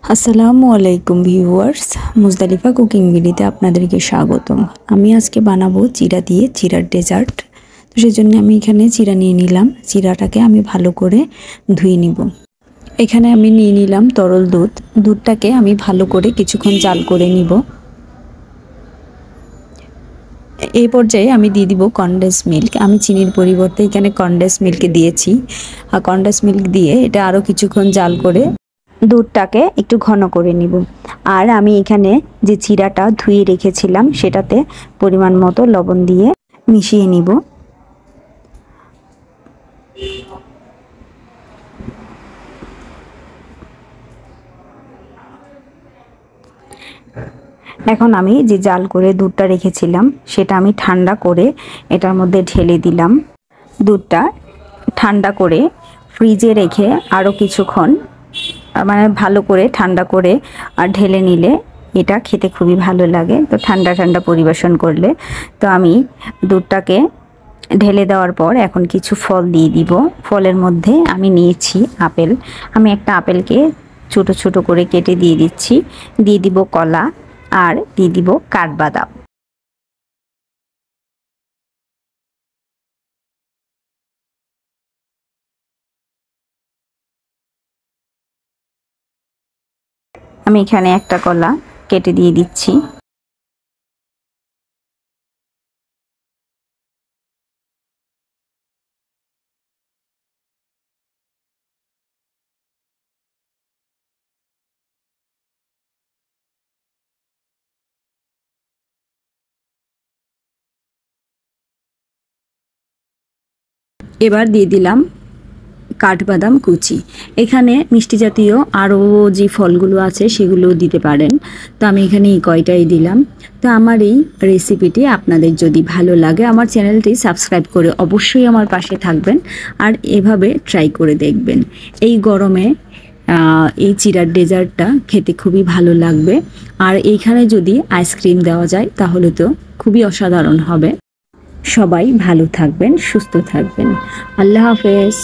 আসসালামু আলাইকুম viewers, Muzdalifah cooking ভিডিওতে আপনাদেরকে স্বাগতম। আমি আজকে বানাবো চিড়া দিয়ে চিড়ার ডেজার্ট। তো সেজন্য আমি এখানে চিড়া নিয়ে নিলাম। চিড়াটাকে আমি ভালো করে ধুয়ে নিব। এখানে আমি নিয়ে নিলাম তরল দুধ। দুধটাকে আমি ভালো করে কিছুক্ষণ জাল করে নিব। এই পর্যায়ে আমি দিয়ে দিব কনডেন্স মিল্ক। আমি চিনির পরিবর্তে এখানে কনডেন্স মিল্ক দিয়েছি। আর কনডেন্স মিল্ক দিয়ে এটা আরও কিছুক্ষণ জাল করে দুধটাকে একটু ঘন করে নিব। আর আমি এখানে যে চিড়াটা ধুয়ে রেখেছিলাম সেটাতে পরিমাণ মতো লবণ দিয়ে মিশিয়ে নিব। এখন আমি যে জাল করে দুধটা রেখেছিলাম সেটা আমি ঠান্ডা করে এটার মধ্যে ঢেলে দিলাম। দুধটা ঠান্ডা করে ফ্রিজে রেখে আরও কিছুক্ষণ মানে ভালো করে ঠান্ডা করে ঢেলে নিলে এটা খেতে খুবই ভালো লাগে। তো ঠান্ডা ঠান্ডা পরিবেশন করলে। তো আমি দুধটাকে ঢেলে দেওয়ার পর এখন কিছু ফল দিয়ে দিব। ফলের মধ্যে আমি নিয়েছি আপেল। আমি একটা আপেলকে ছোট ছোট করে কেটে দিয়ে দিচ্ছি। দিয়ে দিব কলা আর দিয়ে দিব কাঠবাদাম। আমি এখানে একটা কলা কেটে দিয়ে দিচ্ছি। এবার দিয়ে দিলাম কাঠবাদাম কুচি। এখানে মিষ্টি জাতীয় আরও যে ফলগুলো আছে সেগুলো দিতে পারেন। তো আমি এখানে এই কয়টাই দিলাম। তো আমার এই রেসিপিটি আপনাদের যদি ভালো লাগে আমার চ্যানেলটি সাবস্ক্রাইব করে অবশ্যই আমার পাশে থাকবেন আর এভাবে ট্রাই করে দেখবেন। এই গরমে এই চিড়ার ডেজার্টটা খেতে খুবই ভালো লাগবে। আর এইখানে যদি আইসক্রিম দেওয়া যায় তাহলে তো খুবই অসাধারণ হবে। সবাই ভালো থাকবেন, সুস্থ থাকবেন। আল্লাহ হাফেজ।